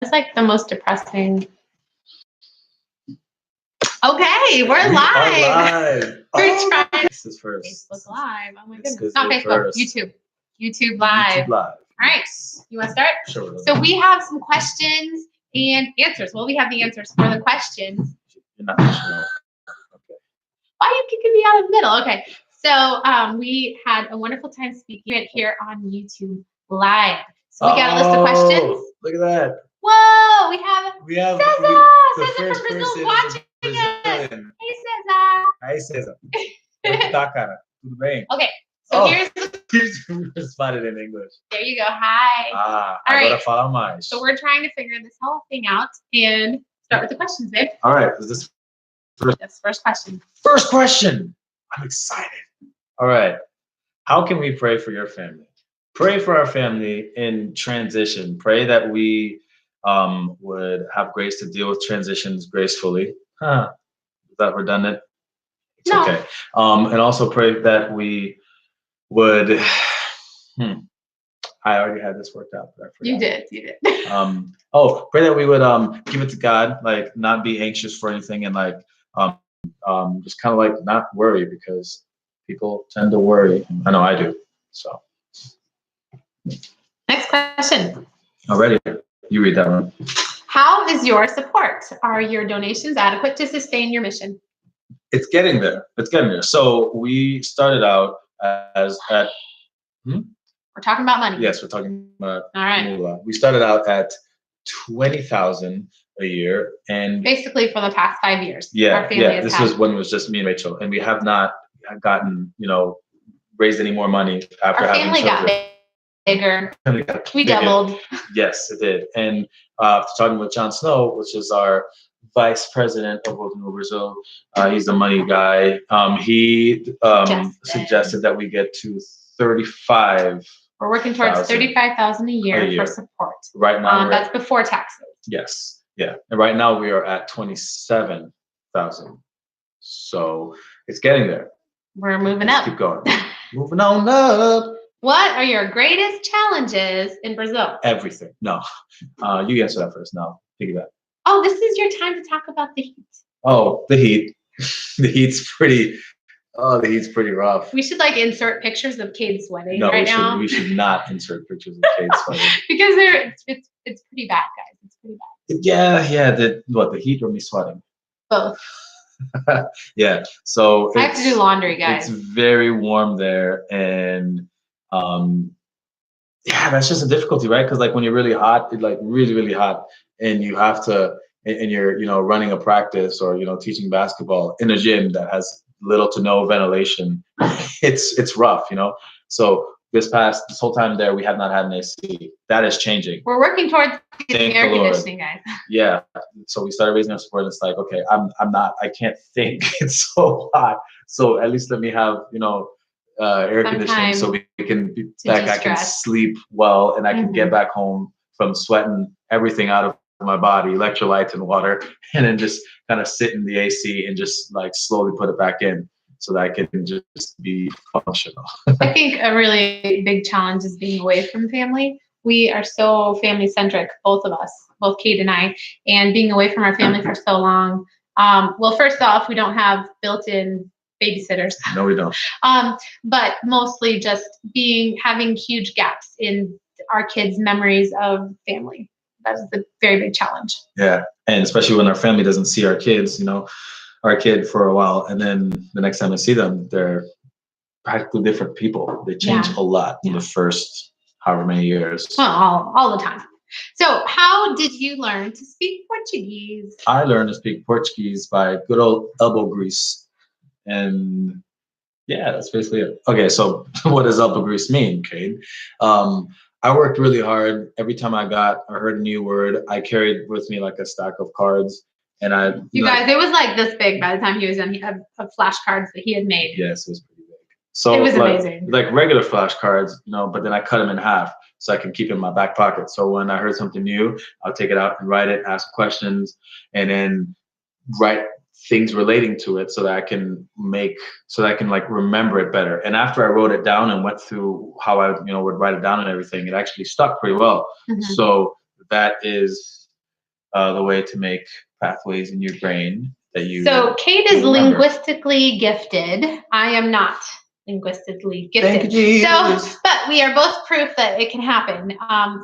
It's like the most depressing. Okay, we're live. We're trying. This is first. Facebook Live. Oh my This goodness. is Not the Facebook. first. YouTube Live. YouTube Live. All right. You want to start? Sure. So we have some questions and answers. Well, we have the answers for the questions. You're not sure. Okay. Why are you kicking me out of the middle? Okay. So we had a wonderful time speaking it here on YouTube Live. So we got a list of questions. Look at that. Whoa, we have Cesar. The Cesar first from Brazil person watching is us. Brazilian. Hey, Cesar. Hi, Cesar. Como tá, cara? Tudo bem? Okay, so here's You responded in English. there you go. Hi. All right. Agora fala mais. So we're trying to figure this whole thing out and start with the questions, babe. All right. Is this Yes, first question. first question? I'm excited. All right. How can we pray for your family? Pray for our family in transition. Pray that we would have grace to deal with transitions gracefully. Huh. Is that redundant? It's No. okay. And also pray that we would. I already had this worked out, but I forgot. You did. Pray that we would give it to God, like not be anxious for anything, and like just kind of like not worry, because people tend to worry. I know I do. So. Next question. Already, you read that one. How is your support? Are your donations adequate to sustain your mission? It's getting there. It's getting there. So we started out as at. We're talking about money. Yes, we're talking about. All right. Moolah. We started out at 20,000 a year, and basically for the past 5 years. Yeah, our family has this had. was when it was just me and Rachel, and we have not gotten, raised any more money after Our having family children. got bigger. Family got We bigger. doubled. Yes, it did. And after talking with John Snow, which is our vice president of World Renewal Brazil, he's the money guy. He suggested that we get to 35. We're working towards 35,000 a year for support. Right now, that's before taxes. Yes, yeah. And right now we are at 27,000. So it's getting there. We're moving up. Keep going. Moving on up. What are your greatest challenges in Brazil? Everything. No. You answer that first. No. Think of that. Oh, this is your time to talk about the heat. Oh, the heat. The heat's pretty rough. We should insert pictures of Caid sweating now. No, we should not insert pictures of Caid sweating. Because it's pretty bad, guys. It's pretty bad. Yeah. The heat or me sweating? Both. Yeah. So I have to do laundry, guys. It's very warm there, and that's just a difficulty, right? Because when you're really hot, it's really, really hot, and you have to, and you're running a practice or teaching basketball in a gym that has little to no ventilation. It's rough, So this whole time there, we have not had an AC. That is changing. We're working towards getting air conditioning, guys. Yeah. So we started raising our support. It's like, okay, I can't think. It's so hot. So at least let me have, air conditioning so we can be back. I can sleep well, and I can get back home from sweating everything out of my body, electrolytes and water, and then just kind of sit in the AC and just slowly put it back in so that I can just be functional. I think a really big challenge is being away from family. We are so family centric, both of us, both Caid and I, and being away from our family for so long. Well, first off, we don't have built-in babysitters. No, we don't. But mostly just having huge gaps in our kids' memories of family. That's a very big challenge. Yeah, and especially when our family doesn't see our kids, our kid for a while, and then the next time I see them, they're practically different people. They change a lot in the first however many years. Well, all the time. So how did you learn to speak Portuguese? I learned to speak Portuguese by good old elbow grease. And yeah, that's basically it. Okay, so what does elbow grease mean, Caid? I worked really hard. Every time I heard a new word, I carried with me a stack of cards. And you guys, it was this big by the time he was done. He had flashcards that he had made. Yes, it was pretty big. So it was amazing. Regular flashcards, but then I cut them in half so I can keep it in my back pocket. So when I heard something new, I'll take it out and write it, ask questions, and then write things relating to it so that I can remember it better. And after I wrote it down and went through how I would write it down and everything, it actually stuck pretty well. Mm-hmm. So that is the way to make pathways in your brain that you. So Caid is remember. linguistically gifted. I am not linguistically gifted. Thank you. So, but we are both proof that it can happen.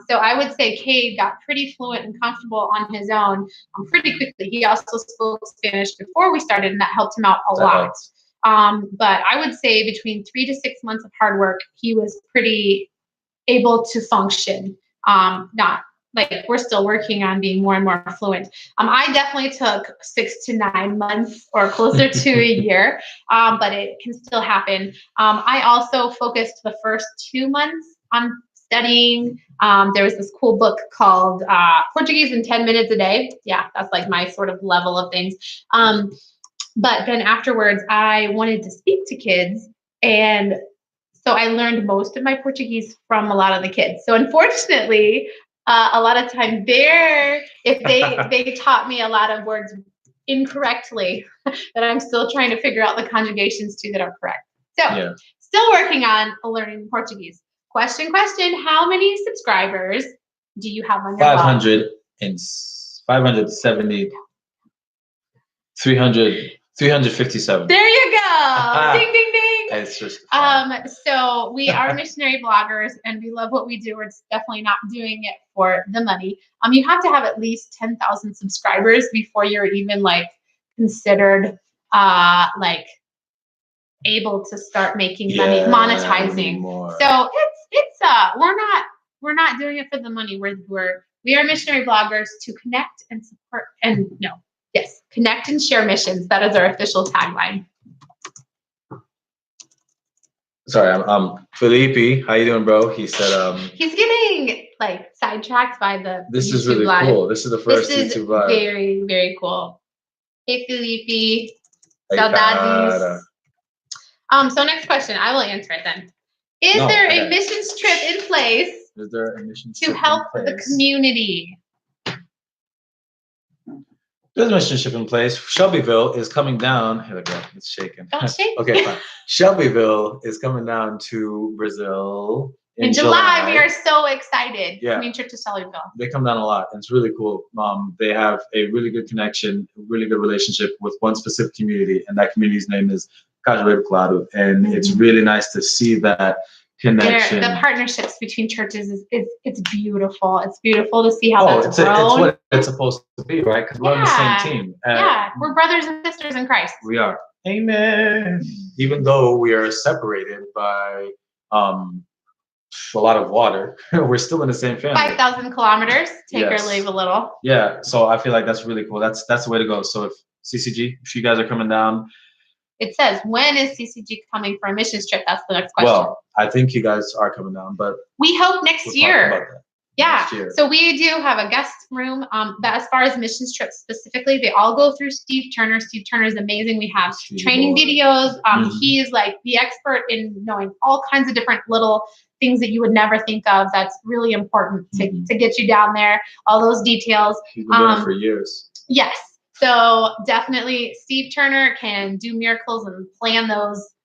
So I would say Caid got pretty fluent and comfortable on his own pretty quickly. He also spoke Spanish before we started, and that helped him out a lot. But I would say between 3 to 6 months of hard work, he was pretty able to function. Not like we're still working on being more and more fluent. I definitely took 6 to 9 months or closer to a year, but it can still happen. I also focused the first 2 months on studying. There was this cool book called Portuguese in 10 minutes a day. Yeah, that's like my sort of level of things. But then afterwards, I wanted to speak to kids, and so I learned most of my Portuguese from a lot of the kids. So unfortunately, a lot of time they taught me a lot of words incorrectly that I'm still trying to figure out the conjugations to that are correct. So still working on learning Portuguese. Question, how many subscribers do you have on your blog? 570, 357. There you go. Ding, ding, ding. It's just so we are missionary bloggers and we love what we do. We're definitely not doing it for the money. You have to have at least 10,000 subscribers before you're even like considered like able to start making money, monetizing. So it's we're not doing it for the money. We are missionary bloggers to connect and support connect and share missions. That is our official tagline. Sorry, I'm Felipe. How you doing, bro? He said he's getting like sidetracked by the This YouTube is really live. cool. This is the first YouTube live. Very, very cool. Hey Felipe. Saudades. So next question. I will answer it then. Is there a missions trip in place? Is there a missions to help the community? There's a mission trip in place. Shelbyville is coming down. Here we go. It's shaking. Don't shake. Okay, fine. Shelbyville is coming down to Brazil in July. We are so excited. Yeah. Coming trip to Shelbyville. They come down a lot. And it's really cool. They have a really good connection, really good relationship with one specific community, and that community's name is Caid. And it's really nice to see that connection. The partnerships between churches it's beautiful. It's beautiful to see how that's grown. It's what it's supposed to be, right? Because we're on the same team. We're brothers and sisters in Christ. We are. Amen. Even though we are separated by a lot of water, we're still in the same family. 5,000 kilometers. Take or leave a little. Yeah. So I feel like that's really cool. That's the way to go. So if you guys are coming down. It says, when is CCG coming for a missions trip? That's the next question. Well, I think you guys are coming down, but we hope next year. Yeah. So we do have a guest room. But as far as missions trips specifically, they all go through Steve Turner. Steve Turner is amazing. We have training videos. He is like the expert in knowing all kinds of different little things that you would never think of. That's really important to get you down there. All those details. He's been doing it for years. Yes. So definitely Steve Turner can do miracles and plan those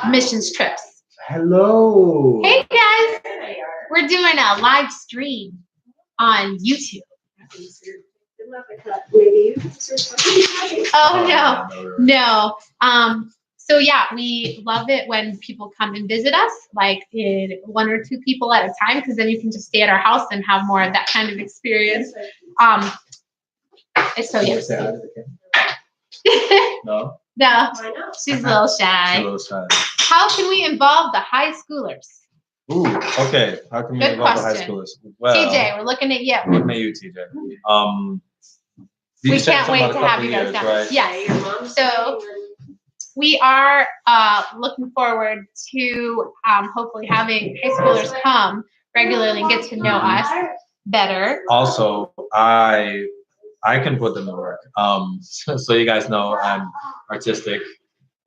missions trips. Hello. Hey guys. We're doing a live stream on YouTube. Oh no. So yeah, we love it when people come and visit us, like 1 or 2 people at a time, because then you can just stay at our house and have more of that kind of experience. So yes. No. No, she's a little shy. How can we involve the high schoolers? Ooh, okay. How can we involve the high schoolers? Well, TJ, we're looking at you. Looking at you, TJ. We can't wait to have you guys down. Right? Yes. So we are looking forward to hopefully having high schoolers come regularly and get to know us better. Also, I can put them to work. So you guys know I'm artistic,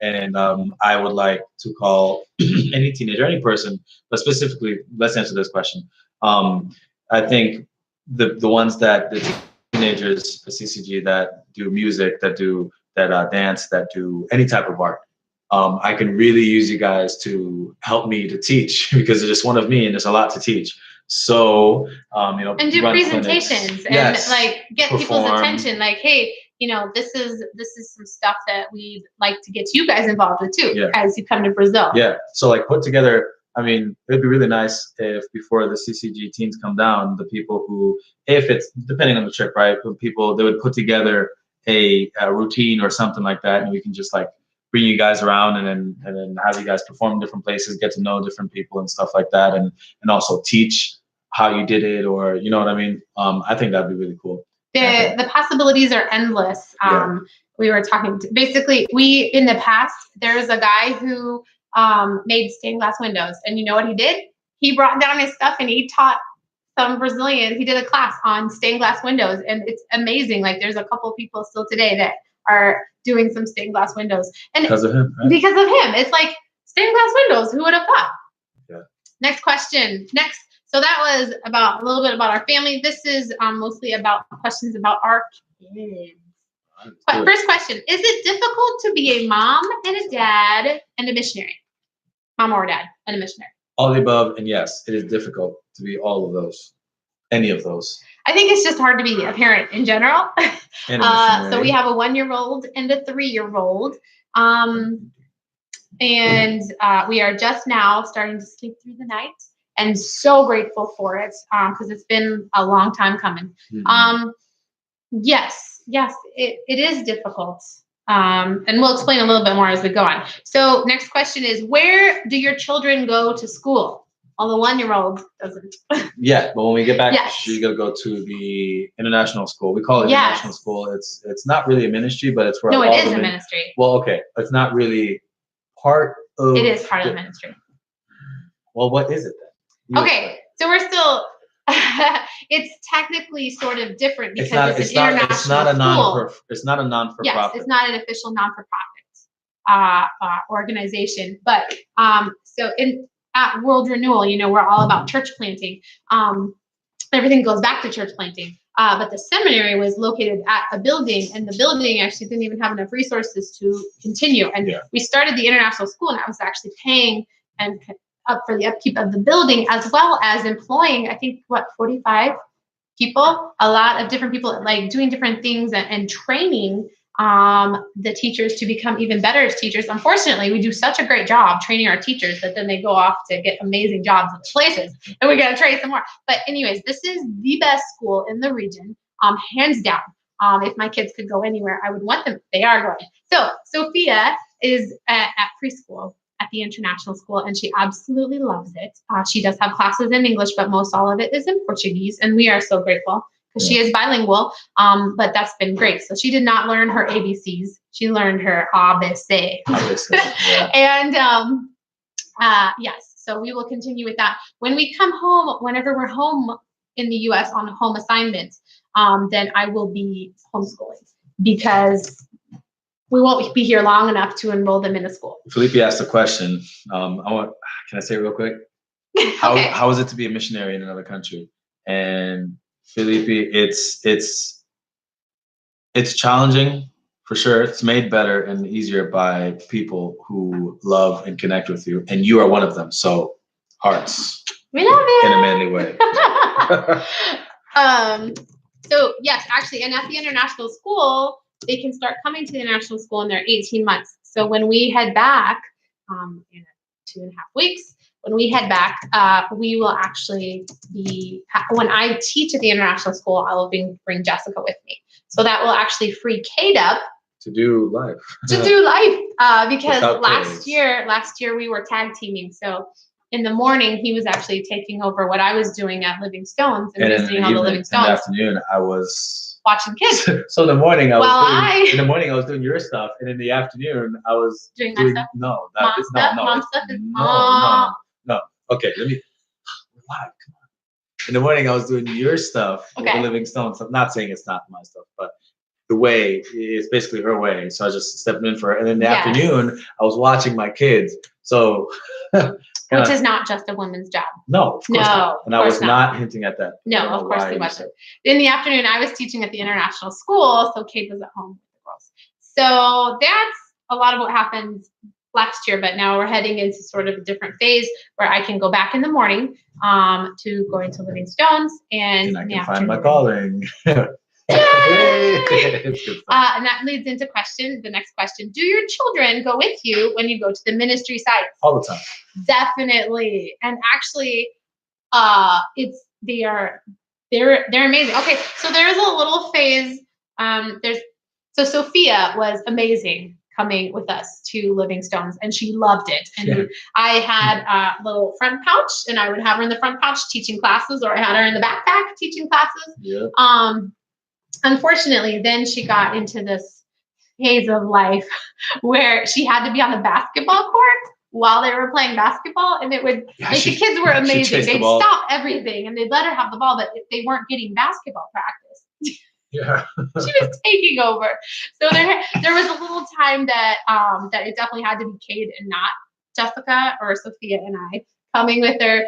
and I would like to call any teenager, any person, but specifically, let's answer this question. I think the ones that the teenagers at CCG that do music, that dance, that do any type of art. I can really use you guys to help me to teach, because it's just one of me and there's a lot to teach. So, and do presentations and like get people's attention. Like, hey, this is some stuff that we'd like to get you guys involved with too, as you come to Brazil. Yeah. So like put together. I mean, it'd be really nice if before the CCG teams come down, the people who, if it's depending on the trip, right? People they would put together a routine or something like that, and we can just like bring you guys around and then have you guys perform in different places, get to know different people and stuff like that, and also teach how you did it, or you know what I mean. I think that'd be really cool. The possibilities are endless. We were talking basically in the past there was a guy who made stained glass windows, and you know what he did? He brought down his stuff and he taught some Brazilian. He did a class on stained glass windows, and it's amazing. Like there's a couple people still today that are doing some stained glass windows, and because of him, right? Because of him, it's like stained glass windows. Who would have thought? Yeah. Next question. So that was a little bit about our family. This is mostly about questions about our kids. First question: is it difficult to be a mom and a dad and a missionary? Mom or dad and a missionary? All the above, and yes, it is difficult to be all of those. Any of those. I think it's just hard to be a parent in general. So we have a 1-year-old and a 3-year-old. And we are just now starting to sleep through the night, and so grateful for it because it's been a long time coming. Mm-hmm. Yes, it is difficult. And we'll explain a little bit more as we go on. So next question is, where do your children go to school? Well, the 1-year-old doesn't. Yeah, but when we get back, she's gonna go to the international school. We call it international school. It's not really a ministry, but it's where it is a ministry. Well, okay, it's not really part of. It is part of the ministry. Well, what is it then? Okay, so we're still. It's technically sort of different because it's an international school. It's not a non-for-profit. Yes, it's not an official non-for-profit organization. But so at World Renewal, we're all about church planting. Everything goes back to church planting. But the seminary was located at a building, and the building actually didn't even have enough resources to continue. And we started the international school, and I was actually paying up for the upkeep of the building, as well as employing, I think, 45 people, a lot of different people, like doing different things and training the teachers to become even better as teachers. Unfortunately, we do such a great job training our teachers that then they go off to get amazing jobs in places, and we got to train some more. But anyways, this is the best school in the region, hands down. If my kids could go anywhere, I would want them. They are going. So Sophia is at preschool at the international school, and she absolutely loves it. She does have classes in English, but most all of it is in Portuguese, and we are so grateful because she is bilingual, but that's been great. So she did not learn her ABCs. She learned her ABC. And yes, so we will continue with that. When we come home, whenever we're home in the U.S. on home assignments, then I will be homeschooling because we won't be here long enough to enroll them in a school. Felipe asked a question. Can I say it real quick? How is it to be a missionary in another country? And Felipe, it's challenging for sure. It's made better and easier by people who love and connect with you, and you are one of them. So hearts. We love it in a manly way. So yes, actually, and at the international school, they can start coming to the international school in their 18 months. So when we head back in 2.5 weeks, when we head back, we will actually be, when I teach at the international school, I will bring Jessica with me. So that will actually free Caid up to do life. Because last year we were tag teaming. So in the morning, he was actually taking over what I was doing at Living Stones and visiting all the Living Stones. In the afternoon, I was watching kids. So in the morning, I was doing your stuff, and in the afternoon, I was doing my stuff. No. Okay, let me. Come on. In the morning, I was doing your stuff with the Living Stones. I'm not saying it's not my stuff, but the way is basically her way. So I just stepped in for her, and in the afternoon, I was watching my kids. So. Which is not just a woman's job. No, of course not. And I was not hinting at that. No, of course he wasn't. In the afternoon, I was teaching at the international school, so Caid was at home with the girls. So that's a lot of what happens last year, but now we're heading into sort of a different phase where I can go back in the morning to going to Living Stones and I in the can find afternoon. my calling. And that leads into the next question. Do your children go with you when you go to the ministry sites? All the time. Definitely. And actually, they're amazing. Okay, so there's a little phase. So Sophia was amazing coming with us to Living Stones, and she loved it. And I had a little front pouch, and I would have her in the front pouch teaching classes, or I had her in the backpack teaching classes. Yeah. Unfortunately, then she got into this phase of life where she had to be on the basketball court while they were playing basketball, and it would the kids were amazing. They'd stop everything and they'd let her have the ball, but they weren't getting basketball practice. Yeah. She was taking over. So there was a little time that that it definitely had to be Caid and not Jessica or Sophia and I coming with her.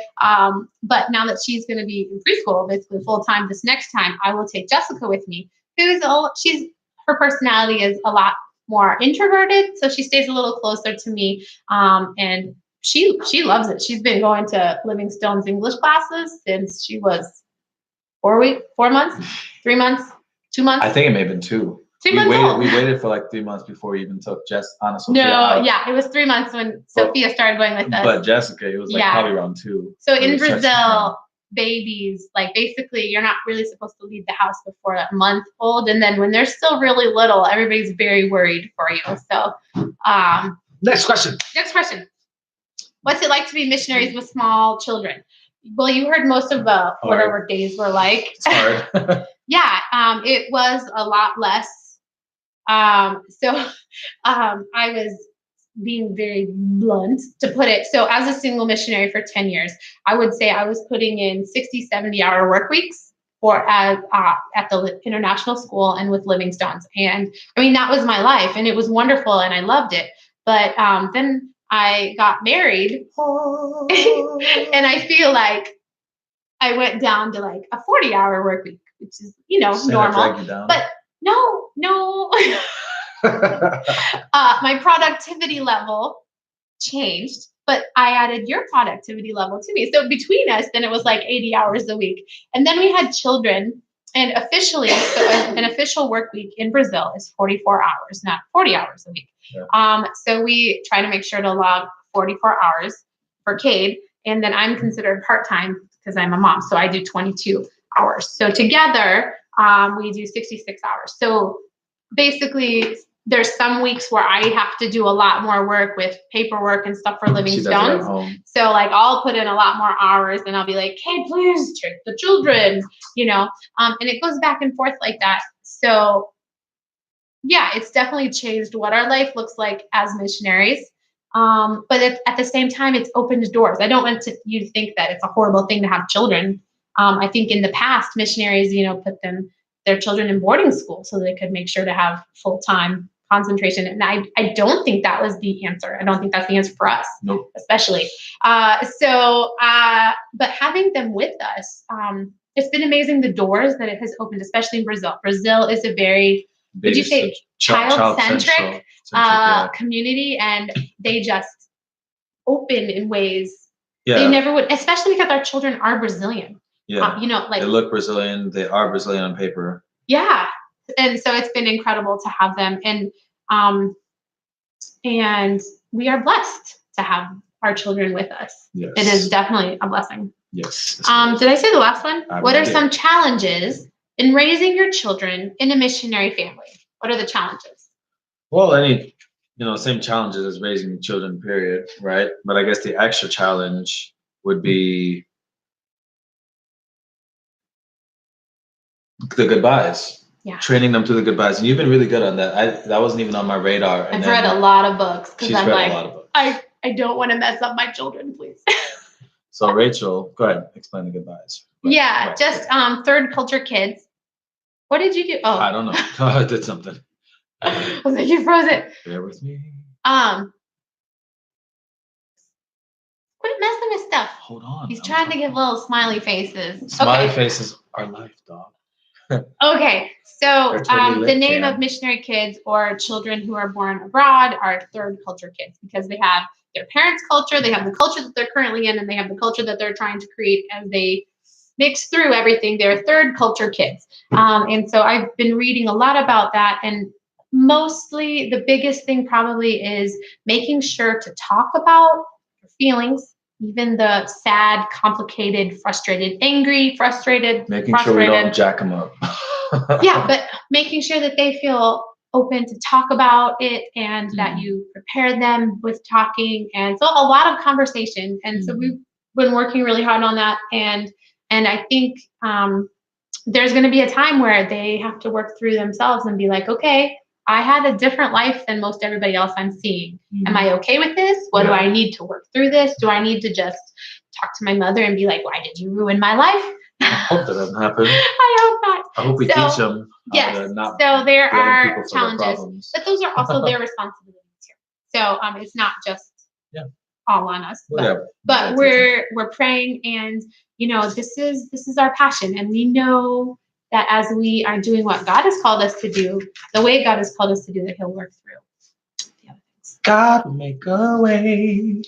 But now that she's going to be in preschool, basically full time this next time, I will take Jessica with me. Her personality is a lot more introverted, so she stays a little closer to me. And she loves it. She's been going to Living Stone's English classes since she was 4 months, 3 months, 2 months. I think it may have been 2. We waited for like 3 months before we even took Sophia out. Yeah, it was 3 months when Sophia started going with us. But Jessica, it was like probably around 2. So in Brazil, babies, like basically you're not really supposed to leave the house before a month old. And then when they're still really little, everybody's very worried for you. So Next question. What's it like to be missionaries with small children? Well, you heard most of what our days were like. It's hard. Yeah, it was a lot less. I was being very blunt to put it. So as a single missionary for 10 years, I would say I was putting in 60, 70-hour work weeks at the international school and with Living Stones. And I mean, that was my life and it was wonderful and I loved it. But then I got married and I feel like I went down to like a 40-hour work week, which is, normal. But no. My productivity level changed, but I added your productivity level to me. So between us, then it was like 80 hours a week. And then we had children, and officially, so an official work week in Brazil is 44 hours, not 40 hours a week. Yeah. So we try to make sure to log 44 hours for Caid, and then I'm considered part-time because I'm a mom, so I do 22 hours. So together, we do 66 hours. So basically, there's some weeks where I have to do a lot more work with paperwork and stuff for Living Stones. So like I'll put in a lot more hours and I'll be like, hey, please check the children, and it goes back and forth like that. So yeah, it's definitely changed what our life looks like as missionaries. But at the same time, it's opened doors. I don't want you to think that it's a horrible thing to have children. I think in the past, missionaries, put their children in boarding school so they could make sure to have full-time concentration. And I don't think that was the answer. I don't think that's the answer for us, nope. Especially. But having them with us, it's been amazing the doors that it has opened, especially in Brazil. Brazil is a very, would you say, child-centric community, and they just open in ways they never would, especially because our children are Brazilian. Yeah, they look Brazilian. They are Brazilian on paper. Yeah, and so it's been incredible to have them, and we are blessed to have our children with us. Yes. It is definitely a blessing. Yes. Did I say the last one? What are some challenges in raising your children in a missionary family? What are the challenges? Well, same challenges as raising children, period, right? But I guess the extra challenge would be the goodbyes. Yeah. Training them to the goodbyes. And you've been really good on that. That wasn't even on my radar. I've read a lot of books because I'm like, a lot of books. I don't want to mess up my children, please. So Rachel, go ahead, explain the goodbyes. Right. Third culture kids. What did you do? Oh, I don't know. I did something. I was like, you froze it. Bear with me. Quit messing with stuff. Hold on. He's trying to give little smiley faces. Smiley faces are life, dog. Okay, So the name of missionary kids or children who are born abroad are third culture kids because they have their parents' culture, they have the culture that they're currently in, and they have the culture that they're trying to create as they mix through everything. They're third culture kids. And so I've been reading a lot about that. And mostly the biggest thing probably is making sure to talk about your feelings, even the sad, complicated, frustrated, angry, frustrated, making sure we don't jack them up. Yeah, but making sure that they feel open to talk about it and that you prepare them with talking. And so a lot of conversation. And so we've been working really hard on that. And I think there's going to be a time where they have to work through themselves and be like, okay, I had a different life than most everybody else I'm seeing. Am I okay with this? What do I need to work through this? Do I need to just talk to my mother and be like, why did you ruin my life? I hope that doesn't happen. I hope not. I hope we teach them yes. to not so there are people for challenges, but those are also their responsibilities here. So it's not just all on us. But we're praying, and this is our passion, and we know that as we are doing what God has called us to do, the way God has called us to do it, He'll work through the other things. God will make a way.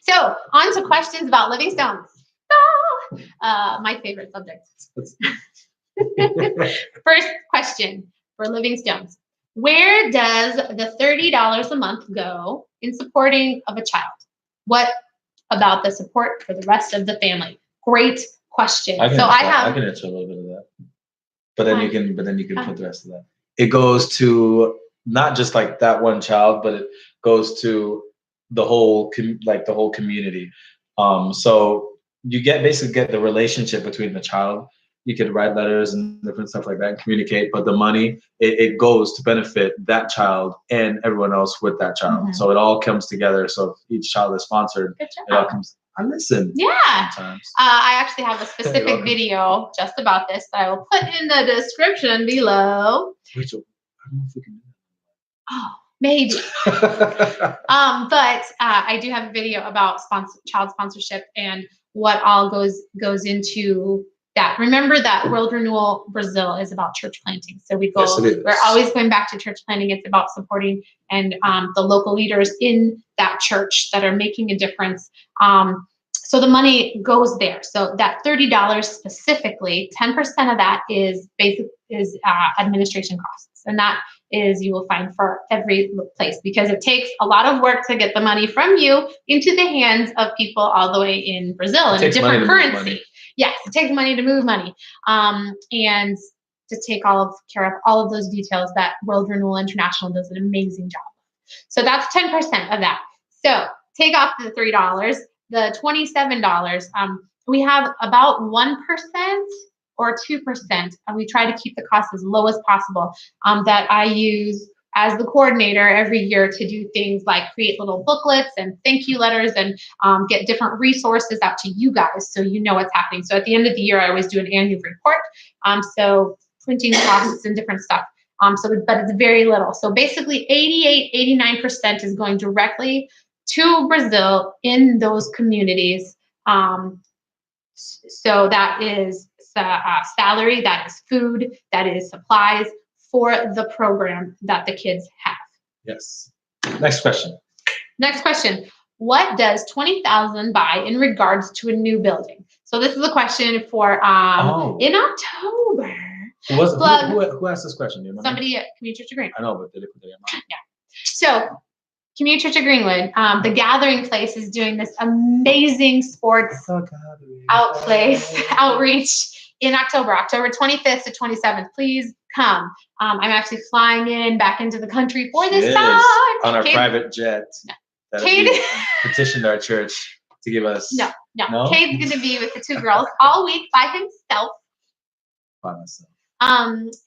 So on to questions about living stones. My favorite subject. First question for living stones. Where does the $30 a month go in supporting of a child? What about the support for the rest of the family? Great question. I can answer a little bit of that. But then you can put the rest of that. It goes to not just like that one child, but it goes to the whole community. So you basically get the relationship between the child. You could write letters and different stuff like that and communicate, but the money, it goes to benefit that child and everyone else with that child. So it all comes together. So if each child is sponsored, it all comes. I listen. Yeah. I actually have a specific video just about this that I will put in the description below. Rachel, I don't know if we can do that. Oh, maybe. But I do have a video about child sponsorship and what all goes into that. Remember that World Renewal Brazil is about church planting. So we're always going back to church planting. It's about supporting and the local leaders in that church that are making a difference. So the money goes there. So that $30 specifically, 10% of that is administration costs. And that is you will find for every place, because it takes a lot of work to get the money from you into the hands of people all the way in Brazil in a different currency. Yes, it takes money to move money, and to take care of all of those details. That World Renewal International does an amazing job. So that's 10% of that. So take off the $3, the $27. We have about 1% or 2%, and we try to keep the cost as low as possible. That I use as the coordinator every year to do things like create little booklets and thank you letters and get different resources out to you guys so you know what's happening. So at the end of the year, I always do an annual report. So printing costs and different stuff. But it's very little. So basically 89% is going directly to Brazil in those communities. So that is salary, that is food, that is supplies for the program that the kids have. Yes. Next question. What does $20,000 buy in regards to a new building? So this is a question for in October. Who asked this question? Do you remember? Somebody at Community Church of Greenwood. I know, but did they put their name? Yeah. So Community Church of Greenwood, the Gathering Place is doing this amazing sports outreach in October 25th to 27th. Please come. I'm actually flying back into the country for this time. On our private jet. No. Caid petitioned our church to give us. No. Caid's going to be with the two girls all week by himself. By myself.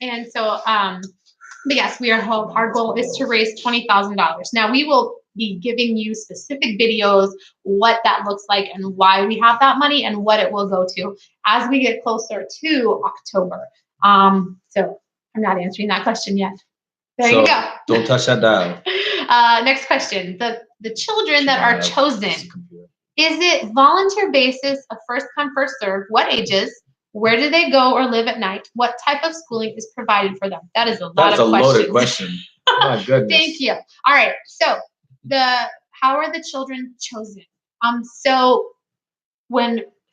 And so, but yes, our goal is to raise $20,000. Now we will be giving you specific videos, what that looks like and why we have that money and what it will go to as we get closer to October. So I'm not answering that question yet. There you go. Don't touch that dial. Next question. The children that are chosen, is it volunteer basis, a first come, first serve? What ages? Where do they go or live at night? What type of schooling is provided for them? That is a lot of questions. That's a loaded question. My goodness. Thank you. All right. So how are the children chosen?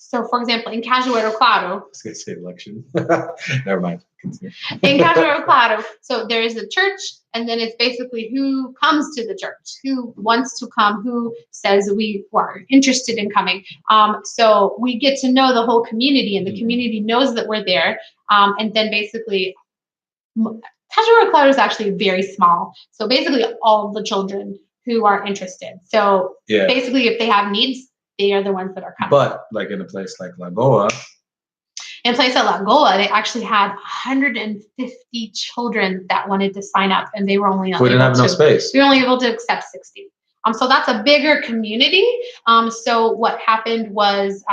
For example, in Cajueiro Claro. I was going to say election. Never mind. In Cajueiro Claro, so there is a church, and then it's basically who comes to the church, who wants to come, who says we are interested in coming. So we get to know the whole community, and the community knows that we're there. And then basically, Cajueiro Claro is actually very small. So basically, all the children who are interested. So basically, if they have needs, they are the ones that are coming. But like in a place like Lagoa. In a place like Lagoa, they actually had 150 children that wanted to sign up, and they were only able no space. We were only able to accept 60. So that's a bigger community. So what happened was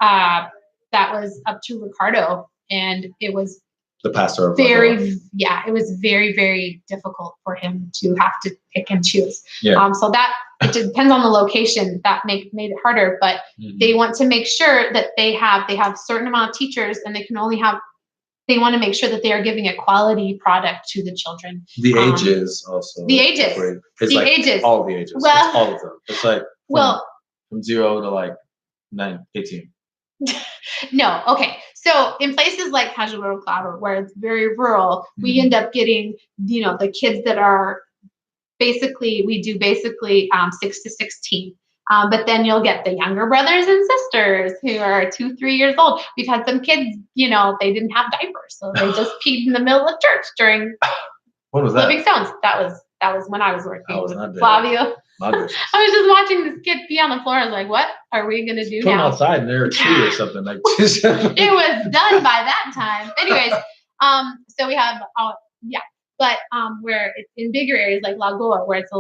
that was up to Ricardo, and it was the pastor of it was very, very difficult for him to have to pick and choose. So that it depends on the location that made it harder, but they want to make sure that they have a certain amount of teachers, and they want to make sure that they are giving a quality product to the children. The ages also. The ages. It's ages. All the ages. Well, it's all of them. It's like from 0 to like 18. No, okay. So in places like Cajueiro Claro, where it's very rural, we end up getting, the kids that are we do 6 to 16. But then you'll get the younger brothers and sisters who are 2, 3 years old. We've had some kids, they didn't have diapers, so they just peed in the middle of church during what was that? Living Stones. That was when I was working with Flavio. I was just watching this kid pee on the floor. I was like, what are we going to do now? Outside near a tree or something like this. It was done by that time. Anyways, so we have, but where it's in bigger areas like Lagoa, where it's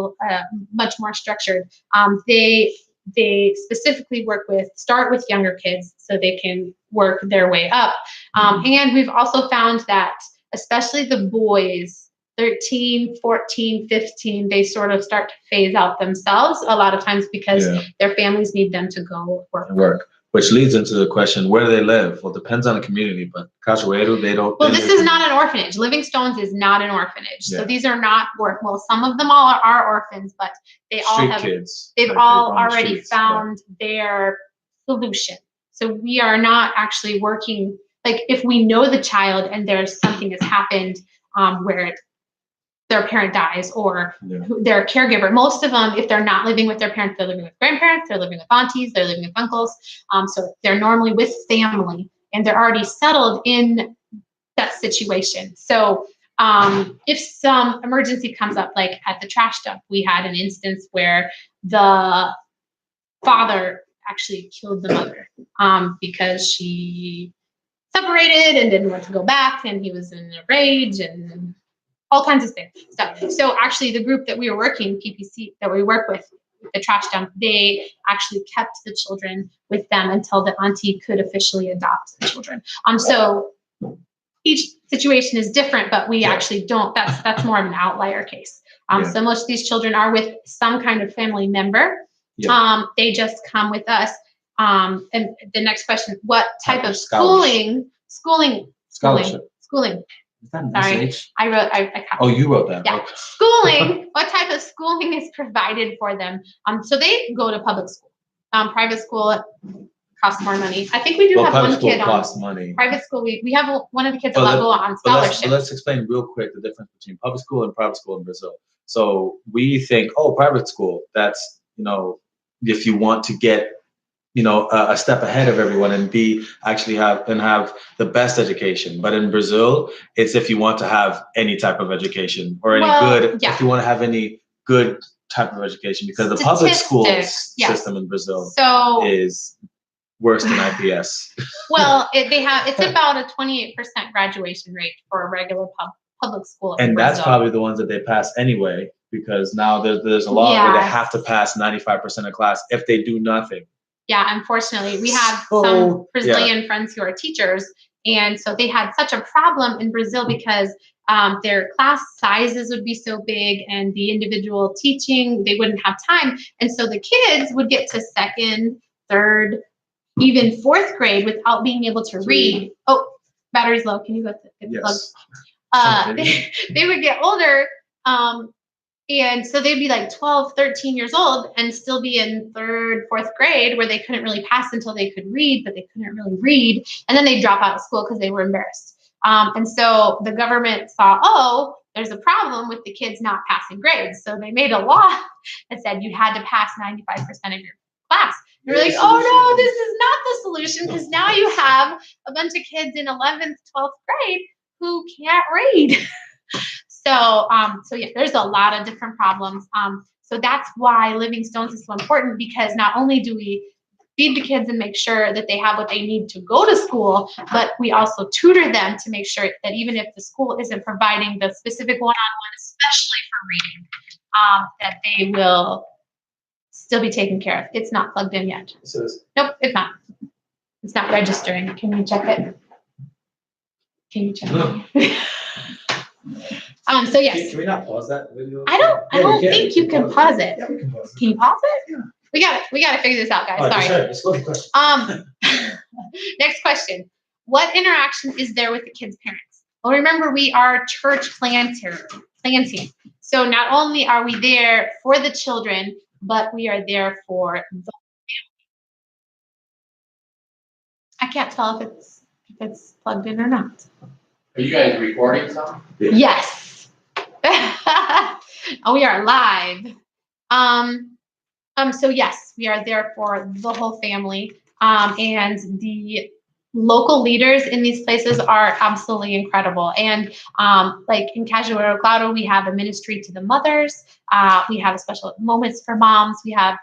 much more structured, they specifically start with younger kids so they can work their way up. And we've also found that especially the boys, 13, 14, 15, they sort of start to phase out themselves a lot of times because their families need them to go work. Which leads into the question, where do they live? Well, it depends on the community, but Cajueiro, they don't. Well, this is not an orphanage. Living Stones is not an orphanage. So these are not some of them all are orphans, but they all have kids. They've all already found their solution. So we are not actually working, like if we know the child and there's something has happened where their parent dies or their caregiver. Most of them, if they're not living with their parents, they're living with grandparents, they're living with aunties, they're living with uncles. So they're normally with family and they're already settled in that situation. So if some emergency comes up, like at the trash dump, we had an instance where the father actually killed the mother because she separated and didn't want to go back, and he was in a rage and all kinds of stuff. So actually the group that we were working, PPC, that we work with, the trash dump, they actually kept the children with them until the auntie could officially adopt the children. So each situation is different, but we actually don't, that's more of an outlier case. So most of these children are with some kind of family member. They just come with us. And the next question, what type of schooling? Sorry, I wrote. You wrote that. Yeah, okay. Schooling. What type of schooling is provided for them? So they go to public school. Private school costs more money. I think we do have one kid on money. Private school. We have one of the kids at Lagoa on scholarship. Let's explain real quick the difference between public school and private school in Brazil. So we think, private school. That's if you want to get a step ahead of everyone and have the best education. But in Brazil, it's if you want to have any type of education or if you want to have any good type of education, because the public school system in Brazil is worse than IPS. Well, it's about a 28% graduation rate for a regular public school. And that's probably the ones that they pass anyway, because now there's a law where they have to pass 95% of class if they do nothing. Yeah, unfortunately, we have some Brazilian friends who are teachers, and so they had such a problem in Brazil because their class sizes would be so big and the individual teaching, they wouldn't have time. And so the kids would get to second, third, even fourth grade without being able to read. Oh, battery's low. Can you go to the plug? They would get older. And so they'd be like 12, 13 years old and still be in third, fourth grade where they couldn't really pass until they could read, but they couldn't really read. And then they'd drop out of school because they were embarrassed. And so the government saw, oh, there's a problem with the kids not passing grades. So they made a law that said you had to pass 95% of your class. You're like, oh no, this is not the solution, because now you have a bunch of kids in 11th, 12th grade who can't read. So yeah, there's a lot of different problems. So that's why Living Stones is so important, because not only do we feed the kids and make sure that they have what they need to go to school, but we also tutor them to make sure that even if the school isn't providing the specific one-on-one, especially for reading, that they will still be taken care of. It's not plugged in yet. Nope, it's not. It's not registering. Can you check it? Can you check it? So yes. Can we not pause that video? I don't think you can pause it. Yeah, we can pause it. Can you pause it? Yeah. We gotta figure this out, guys. Sorry. Sure. Let's go to the question. Next question. What interaction is there with the kids' parents? Well, remember, we are church planting. So not only are we there for the children, but we are there for the family. I can't tell if it's plugged in or not. Are you guys recording something? Yes. We are live. So yes, we are there for the whole family. And the local leaders in these places are absolutely incredible. And like in Cajueiro Claro, we have a ministry to the mothers. We have special moments for moms. We have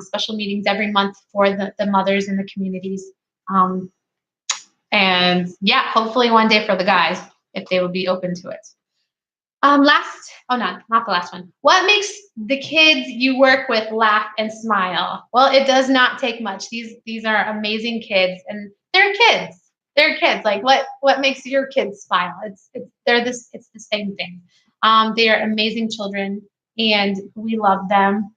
special meetings every month for the mothers in the communities. And yeah, hopefully one day for the guys, if they would be open to it. Not the last one. What makes the kids you work with laugh and smile? Well, it does not take much. These are amazing kids, and they're kids. They're kids. Like what makes your kids smile? It's the same thing. They are amazing children, and we love them.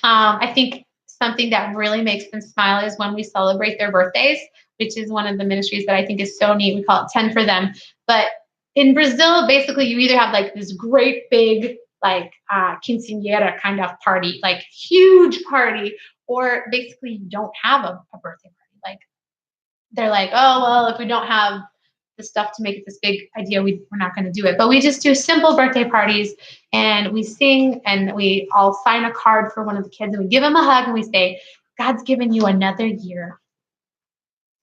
I think something that really makes them smile is when we celebrate their birthdays, which is one of the ministries that I think is so neat. We call it 10 for them. But in Brazil, basically, you either have like this great big like quinceañera kind of party, like huge party, or basically you don't have a birthday party. Like they're like, oh, well, if we don't have the stuff to make it this big idea, we're not going to do it. But we just do simple birthday parties, and we sing, and we all sign a card for one of the kids, and we give them a hug, and we say, God's given you another year.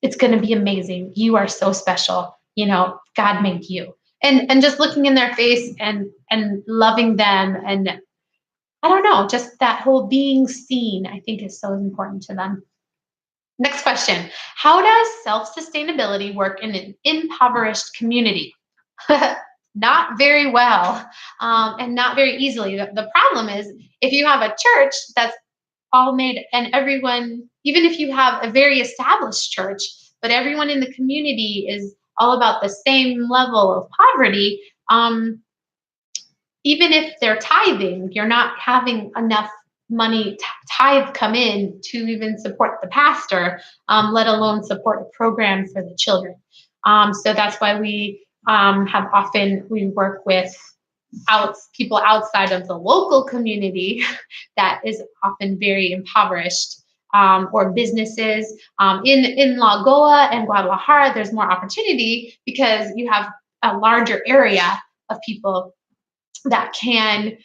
It's going to be amazing. You are so special. You know, God made you. And just looking in their face and loving them, and I don't know, just that whole being seen, I think is so important to them. Next question. How does self-sustainability work in an impoverished community? Not very well, and not very easily. The problem is if you have a church that's all made, and everyone, even if you have a very established church, but everyone in the community is all about the same level of poverty, even if they're tithing, you're not having enough money tithe come in to even support the pastor, let alone support a program for the children. So that's why we we work with people outside of the local community that is often very impoverished, or businesses. In Lagoa and Guadalajara, there's more opportunity because you have a larger area of people that can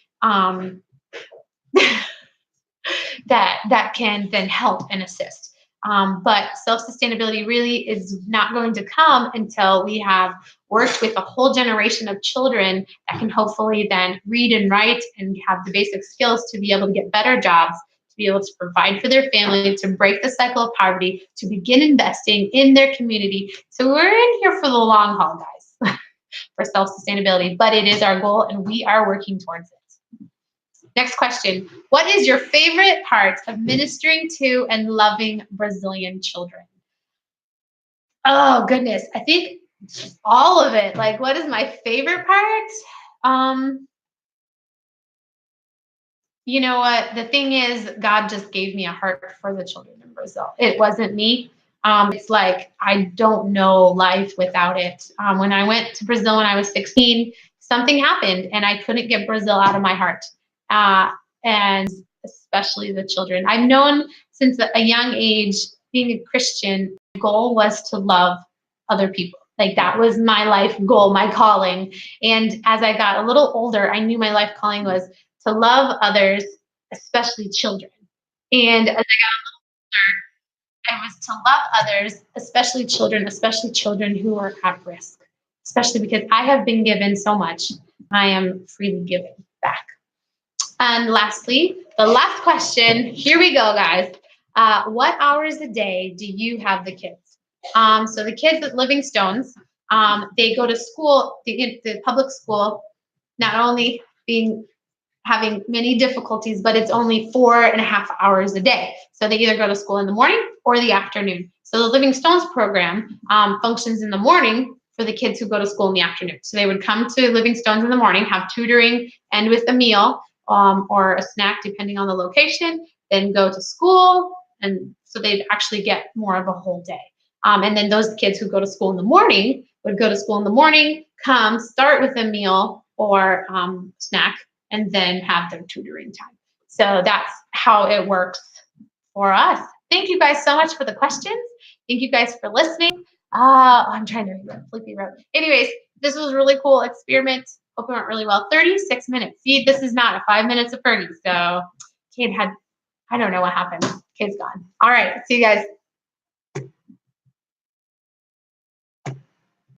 that can then help and assist. But self-sustainability really is not going to come until we have worked with a whole generation of children that can hopefully then read and write and have the basic skills to be able to get better jobs, to be able to provide for their family, to break the cycle of poverty, to begin investing in their community. So we're in here for the long haul, guys, for self-sustainability, but it is our goal and we are working towards it. Next question. What is your favorite part of ministering to and loving Brazilian children? Oh, goodness. I think all of it. Like, what is my favorite part? You know what? The thing is, God just gave me a heart for the children in Brazil. It wasn't me. It's like, I don't know life without it. When I went to Brazil when I was 16, something happened and I couldn't get Brazil out of my heart. And especially the children. I've known since a young age, being a Christian, my goal was to love other people. Like that was my life goal, my calling. And as I got a little older, I knew my life calling was to love others, especially children. And as I was to love others, especially children who are at risk, especially because I have been given so much. I am freely giving back. And lastly, the last question. Here we go, guys. What hours a day do you have the kids? So the kids at Living Stones, they go to school, the public school, not only having many difficulties, but it's only 4.5 hours a day. So they either go to school in the morning or the afternoon. So the Living Stones program functions in the morning for the kids who go to school in the afternoon. So they would come to Living Stones in the morning, have tutoring, end with a meal or a snack, depending on the location, then go to school. And so they'd actually get more of a whole day. And then those kids who go to school in the morning would go to school in the morning, come, start with a meal or snack, and then have their tutoring time. So that's how it works for us. Thank you guys so much for the questions. Thank you guys for listening. I'm trying to read Flippy wrote. Anyways, this was a really cool experiment. Hope it went really well. 36 minutes. See, this is not a 5 minutes of Fergie. So Caid had, I don't know what happened. Caid's gone. All right. See you guys.